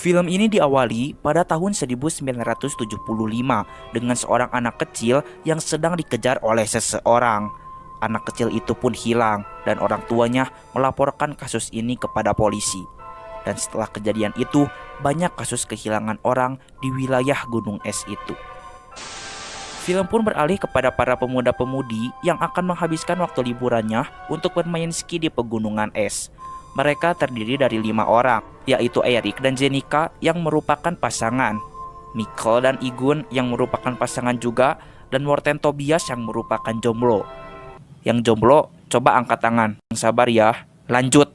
Film ini diawali pada tahun 1975 dengan seorang anak kecil yang sedang dikejar oleh seseorang. Anak kecil itu pun hilang dan orang tuanya melaporkan kasus ini kepada polisi. Dan setelah kejadian itu, banyak kasus kehilangan orang di wilayah gunung es itu. Film pun beralih kepada para pemuda-pemudi yang akan menghabiskan waktu liburannya untuk bermain ski di pegunungan es. Mereka terdiri dari 5 orang, yaitu Eric dan Jenica yang merupakan pasangan, Mikkel dan Igun yang merupakan pasangan juga, dan Morten Tobias yang merupakan jomblo. Yang jomblo, coba angkat tangan. Yang sabar ya, lanjut.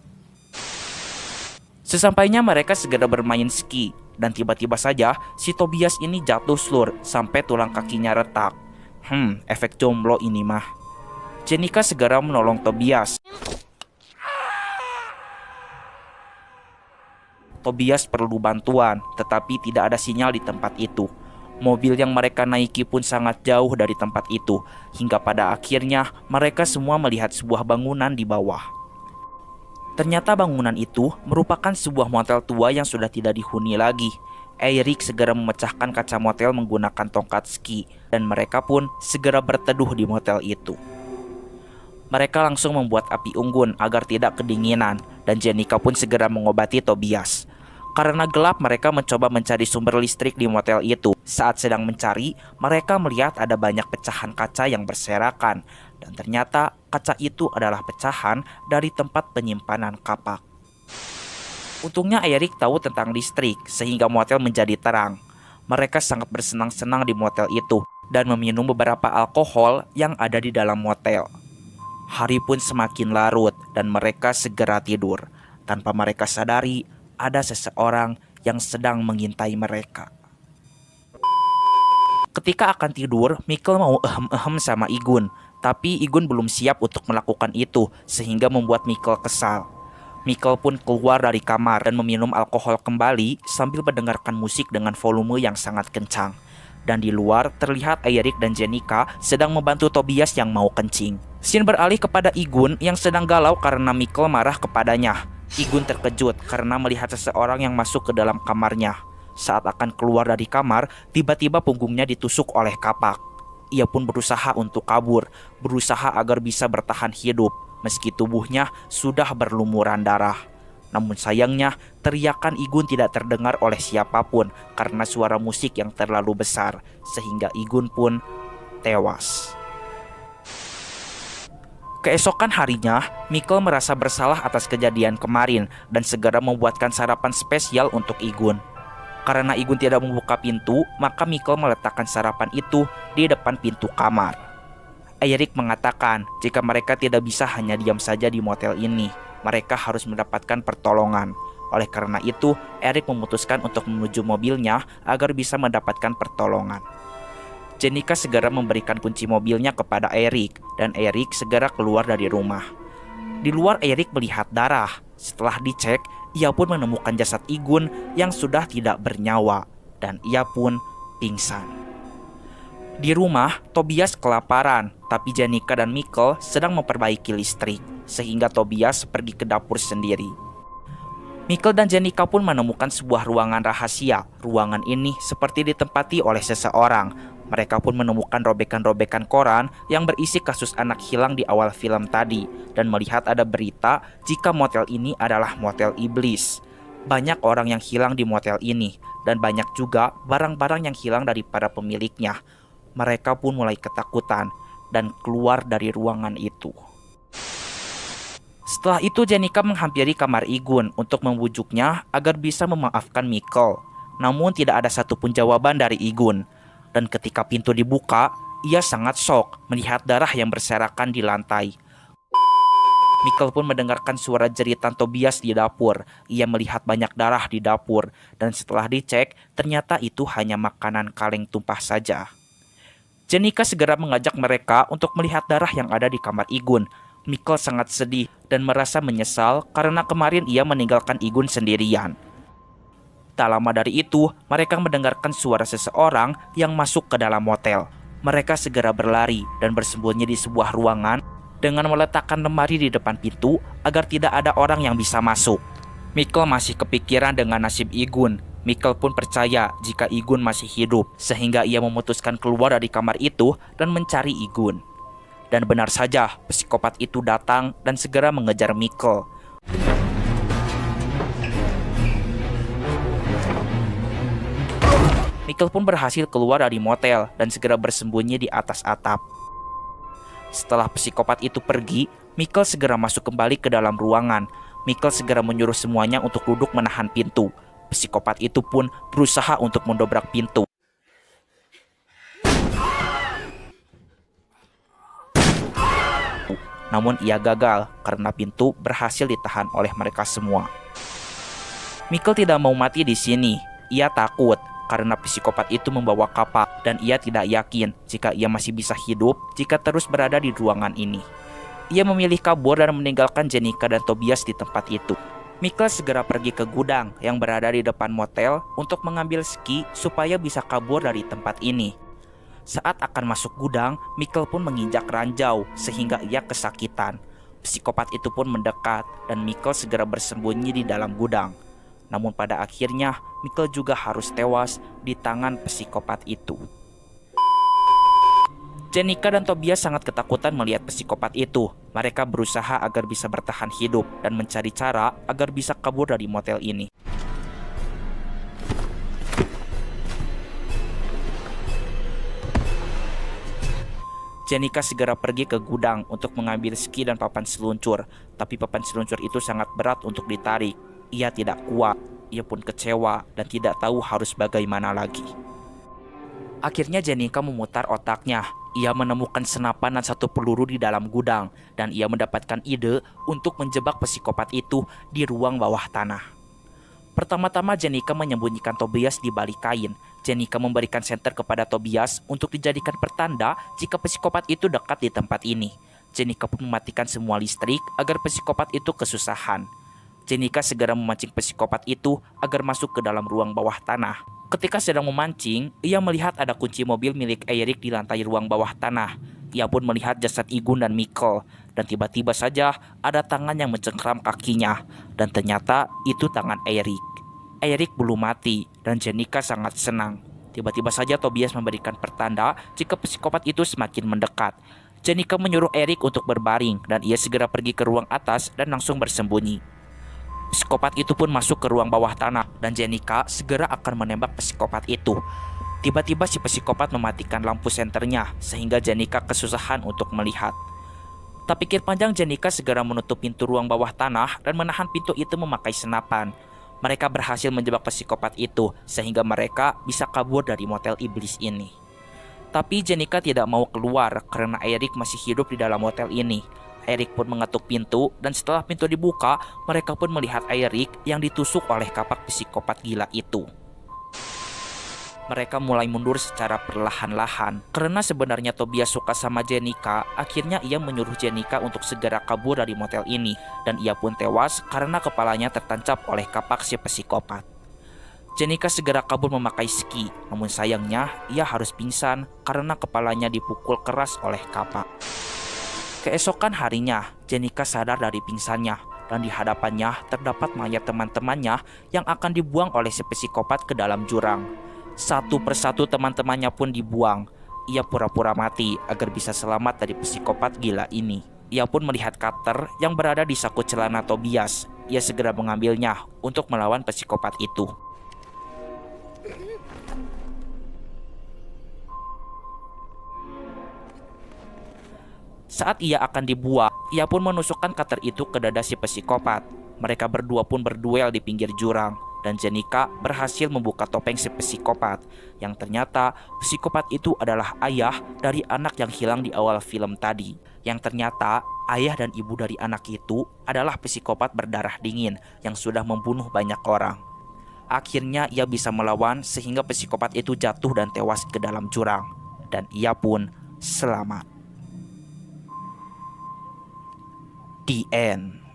Sesampainya mereka segera bermain ski, dan tiba-tiba saja si Tobias ini jatuh slur sampai tulang kakinya retak. Efek jomblo ini mah. Jenica segera menolong Tobias. Tobias perlu bantuan, tetapi tidak ada sinyal di tempat itu. Mobil yang mereka naiki pun sangat jauh dari tempat itu, hingga pada akhirnya mereka semua melihat sebuah bangunan di bawah. Ternyata bangunan itu merupakan sebuah motel tua yang sudah tidak dihuni lagi. Eric segera memecahkan kaca motel menggunakan tongkat ski, dan mereka pun segera berteduh di motel itu. Mereka langsung membuat api unggun agar tidak kedinginan, dan Jenica pun segera mengobati Tobias. Karena gelap, mereka mencoba mencari sumber listrik di motel itu. Saat sedang mencari, mereka melihat ada banyak pecahan kaca yang berserakan, dan ternyata kaca itu adalah pecahan dari tempat penyimpanan kapak. Untungnya Eric tahu tentang listrik, sehingga motel menjadi terang. Mereka sangat bersenang-senang di motel itu, dan meminum beberapa alkohol yang ada di dalam motel. Hari pun semakin larut dan mereka segera tidur. Tanpa mereka sadari, ada seseorang yang sedang mengintai mereka. Ketika akan tidur, Mikkel mau sama Igun. Tapi Igun belum siap untuk melakukan itu, sehingga membuat Mikkel kesal. Mikkel pun keluar dari kamar dan meminum alkohol kembali sambil mendengarkan musik dengan volume yang sangat kencang. Dan di luar terlihat Eric dan Jenica sedang membantu Tobias yang mau kencing. Scene beralih kepada Igun yang sedang galau karena Mikkel marah kepadanya. Igun terkejut karena melihat seseorang yang masuk ke dalam kamarnya. Saat akan keluar dari kamar, tiba-tiba punggungnya ditusuk oleh kapak. Ia pun berusaha untuk kabur, berusaha agar bisa bertahan hidup, meski tubuhnya sudah berlumuran darah. Namun sayangnya, teriakan Igun tidak terdengar oleh siapapun karena suara musik yang terlalu besar, sehingga Igun pun tewas. Keesokan harinya, Mikkel merasa bersalah atas kejadian kemarin dan segera membuatkan sarapan spesial untuk Igun. Karena Igun tidak membuka pintu, maka Mikkel meletakkan sarapan itu di depan pintu kamar. Eric mengatakan jika mereka tidak bisa hanya diam saja di motel ini, mereka harus mendapatkan pertolongan. Oleh karena itu, Eric memutuskan untuk menuju mobilnya agar bisa mendapatkan pertolongan. Jenica segera memberikan kunci mobilnya kepada Eric, dan Eric segera keluar dari rumah. Di luar Eric melihat darah. Setelah dicek, ia pun menemukan jasad Igun yang sudah tidak bernyawa, dan ia pun pingsan. Di rumah, Tobias kelaparan, tapi Jenica dan Mikkel sedang memperbaiki listrik, sehingga Tobias pergi ke dapur sendiri. Mikkel dan Jenica pun menemukan sebuah ruangan rahasia. Ruangan ini seperti ditempati oleh seseorang. Mereka pun menemukan robekan-robekan koran yang berisi kasus anak hilang di awal film tadi, dan melihat ada berita jika motel ini adalah motel iblis. Banyak orang yang hilang di motel ini, dan banyak juga barang-barang yang hilang dari para pemiliknya. Mereka pun mulai ketakutan dan keluar dari ruangan itu. Setelah itu Jenica menghampiri kamar Igun untuk membujuknya agar bisa memaafkan Mikkel. Namun tidak ada satupun jawaban dari Igun. Dan ketika pintu dibuka, ia sangat shock melihat darah yang berserakan di lantai. Mikkel pun mendengarkan suara jeritan Tobias di dapur. Ia melihat banyak darah di dapur, dan setelah dicek, ternyata itu hanya makanan kaleng tumpah saja. Jenica segera mengajak mereka untuk melihat darah yang ada di kamar Igun. Mikkel sangat sedih dan merasa menyesal karena kemarin ia meninggalkan Igun sendirian. Tak lama dari itu, mereka mendengarkan suara seseorang yang masuk ke dalam motel. Mereka segera berlari dan bersembunyi di sebuah ruangan dengan meletakkan lemari di depan pintu agar tidak ada orang yang bisa masuk. Mikkel masih kepikiran dengan nasib Igun. Michael pun percaya jika Igun masih hidup, sehingga ia memutuskan keluar dari kamar itu dan mencari Igun. Dan benar saja, psikopat itu datang dan segera mengejar Michael. Michael pun berhasil keluar dari motel dan segera bersembunyi di atas atap. Setelah psikopat itu pergi, Michael segera masuk kembali ke dalam ruangan. Michael segera menyuruh semuanya untuk duduk menahan pintu. Psikopat itu pun berusaha untuk mendobrak pintu. Namun ia gagal karena pintu berhasil ditahan oleh mereka semua. Michael tidak mau mati di sini. Ia takut karena psikopat itu membawa kapak dan ia tidak yakin jika ia masih bisa hidup jika terus berada di ruangan ini. Ia memilih kabur dan meninggalkan Jenica dan Tobias di tempat itu. Michael segera pergi ke gudang yang berada di depan motel untuk mengambil ski supaya bisa kabur dari tempat ini. Saat akan masuk gudang, Michael pun menginjak ranjau sehingga ia kesakitan. Psikopat itu pun mendekat dan Michael segera bersembunyi di dalam gudang. Namun pada akhirnya, Michael juga harus tewas di tangan psikopat itu. Jenica dan Tobias sangat ketakutan melihat psikopat itu. Mereka berusaha agar bisa bertahan hidup dan mencari cara agar bisa kabur dari motel ini. Jenica segera pergi ke gudang untuk mengambil ski dan papan seluncur. Tapi papan seluncur itu sangat berat untuk ditarik. Ia tidak kuat, ia pun kecewa dan tidak tahu harus bagaimana lagi. Akhirnya Jenica memutar otaknya. Ia menemukan senapan dan satu peluru di dalam gudang dan ia mendapatkan ide untuk menjebak psikopat itu di ruang bawah tanah. Pertama-tama Jenica menyembunyikan Tobias di balik kain. Jenica memberikan senter kepada Tobias untuk dijadikan pertanda jika psikopat itu dekat di tempat ini. Jenica pun mematikan semua listrik agar psikopat itu kesusahan. Jenica segera memancing psikopat itu agar masuk ke dalam ruang bawah tanah. Ketika sedang memancing, ia melihat ada kunci mobil milik Eric di lantai ruang bawah tanah. Ia pun melihat jasad Igun dan Michael. Dan tiba-tiba saja ada tangan yang mencengkram kakinya. Dan ternyata itu tangan Eric. Eric belum mati dan Jenica sangat senang. Tiba-tiba saja Tobias memberikan pertanda jika psikopat itu semakin mendekat. Jenica menyuruh Eric untuk berbaring dan ia segera pergi ke ruang atas dan langsung bersembunyi. Psikopat itu pun masuk ke ruang bawah tanah dan Jenica segera akan menembak psikopat itu. Tiba-tiba si psikopat mematikan lampu senternya sehingga Jenica kesusahan untuk melihat. Tak pikir panjang, Jenica segera menutup pintu ruang bawah tanah dan menahan pintu itu memakai senapan. Mereka berhasil menjebak psikopat itu sehingga mereka bisa kabur dari motel iblis ini. Tapi Jenica tidak mau keluar karena Eric masih hidup di dalam motel ini. Eric pun mengetuk pintu dan setelah pintu dibuka, mereka pun melihat Eric yang ditusuk oleh kapak psikopat gila itu. Mereka mulai mundur secara perlahan-lahan. Karena sebenarnya Tobias suka sama Jenica, akhirnya ia menyuruh Jenica untuk segera kabur dari motel ini. Dan ia pun tewas karena kepalanya tertancap oleh kapak si psikopat. Jenica segera kabur memakai ski, namun sayangnya ia harus pingsan karena kepalanya dipukul keras oleh kapak. Keesokan harinya, Jenica sadar dari pingsannya dan di hadapannya terdapat mayat teman-temannya yang akan dibuang oleh si psikopat ke dalam jurang. Satu persatu teman-temannya pun dibuang. Ia pura-pura mati agar bisa selamat dari psikopat gila ini. Ia pun melihat cutter yang berada di saku celana Tobias. Ia segera mengambilnya untuk melawan psikopat itu. Saat ia akan dibuang, ia pun menusukkan cutter itu ke dada si psikopat. Mereka berdua pun berduel di pinggir jurang. Dan Jenica berhasil membuka topeng si psikopat. Yang ternyata psikopat itu adalah ayah dari anak yang hilang di awal film tadi. Yang ternyata ayah dan ibu dari anak itu adalah psikopat berdarah dingin yang sudah membunuh banyak orang. Akhirnya ia bisa melawan sehingga psikopat itu jatuh dan tewas ke dalam jurang. Dan ia pun selamat. The end.